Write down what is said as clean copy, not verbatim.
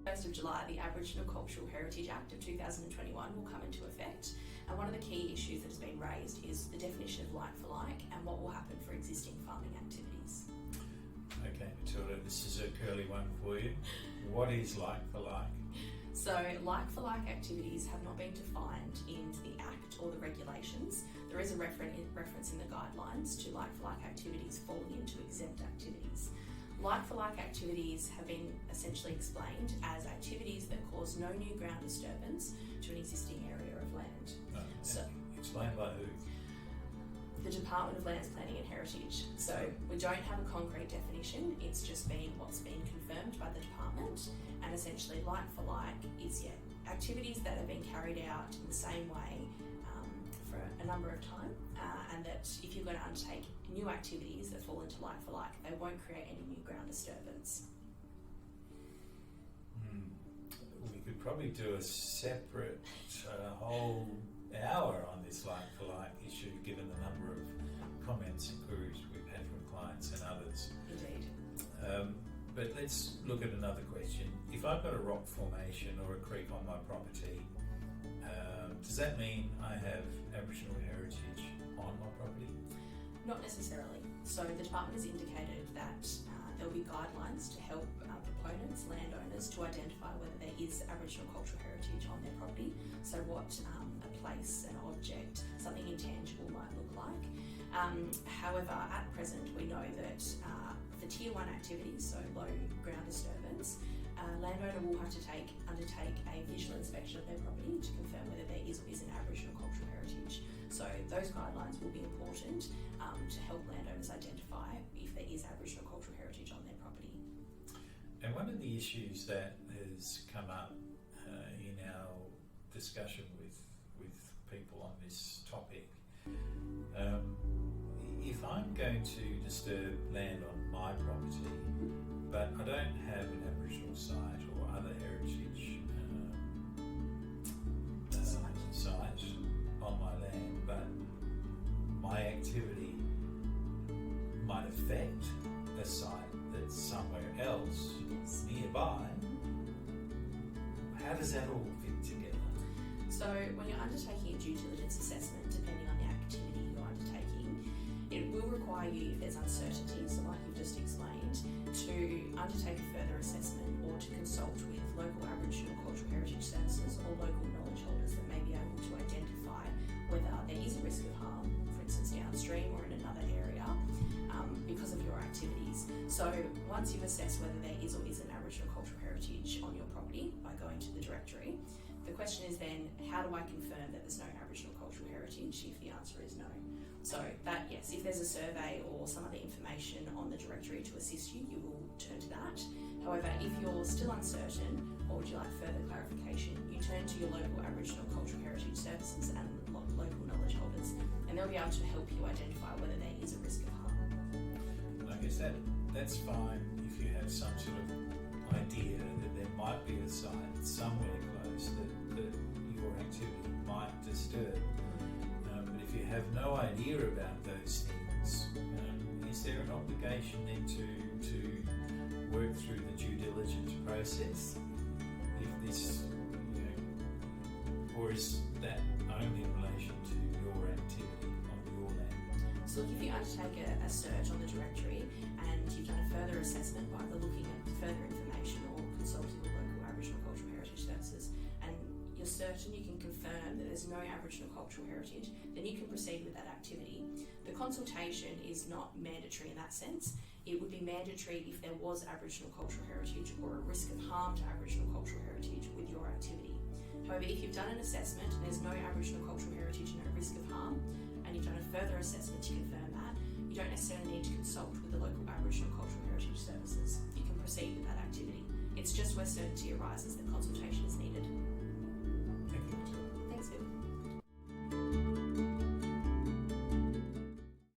1st of July, the Aboriginal Cultural Heritage Act of 2021 will come into effect, and one of the key issues that has been raised is the definition of like for like and what will happen for existing farming activities. Okay, Matilda, this is a curly one for you. What is like for like? So, like for like activities have not been defined in the Act or the regulations. There is a reference in the guidelines to like for like activities falling into exempt activities. Like for like activities have been essentially explained as activities that cause no new ground disturbance to an existing area of land. So, explained by who? The Department of Lands, Planning and Heritage. So we don't have a concrete definition, it's just been what's been confirmed by the department, and essentially like for like is activities that have been carried out in the same way for a number of time, and that if you're going to undertake new activities that fall into like for like, they won't create any new ground disturbance. We could probably do a separate whole hour on this like for like issue, given the number of comments and queries we've had from clients and others. Indeed. But let's look at another question. If I've got a rock formation or a creek on my property, does that mean I have Aboriginal heritage on my property? Not necessarily. So the department has indicated that there will be guidelines to help proponents, landowners, to identify whether there is Aboriginal cultural heritage on their property. So what a place, an object, something intangible might look like. However, at present we know that for Tier 1 activities, so low ground disturbance, landowner will have to undertake a visual inspection of their property to confirm whether there is or isn't Aboriginal cultural heritage. So those guidelines will be important to help landowners identify if there is Aboriginal cultural heritage on their property. And one of the issues that has come up in our discussion with people on this topic, if I'm going to disturb land on my property, but I don't have an Aboriginal site or other heritage site on my land, but my activity might affect a site that's somewhere else nearby, how does that all fit together? So when you're undertaking a due diligence assessment, depending on the activity you're undertaking, it will require you, if there's uncertainty, so like you've just explained, to undertake a further assessment or to consult with local Aboriginal Cultural Heritage Services or local knowledge holders that may be able to identify whether there is a risk of harm, for instance downstream or in another area, because of your activities. So once you've assessed whether there is or isn't Aboriginal Cultural Heritage on your property by going to the directory, the question is then, how do I confirm that there's no Aboriginal Cultural Heritage if the answer is no? So that, yes, if there's a survey or some other information on the directory to assist you, you will turn to that. However, if you're still uncertain or would you like further clarification, you turn to your local Aboriginal Cultural Heritage Services and local knowledge holders, and they'll be able to help you identify whether there is a risk of harm. I guess that's fine if you have some sort of idea that there might be a site somewhere close that your activity might disturb. But if you have no idea about those things, is there an obligation then to work through the due diligence process? If this, or is that only in relation to your activity on your land? So if you undertake a search on the directory and you've done a further assessment by either looking at further information or consulting with local Aboriginal Cultural Heritage Services, and you're certain you can confirm that there's no Aboriginal cultural heritage, then you can proceed with that activity. The consultation is not mandatory in that sense. It would be mandatory if there was Aboriginal cultural heritage or a risk of harm to Aboriginal cultural heritage with your activity. However, if you've done an assessment and there's no Aboriginal cultural heritage and no risk of harm, and you've done a further assessment to confirm that, you don't necessarily need to consult with the local Aboriginal Cultural Heritage Services. You can proceed with that activity. It's just where certainty arises that consultation is needed.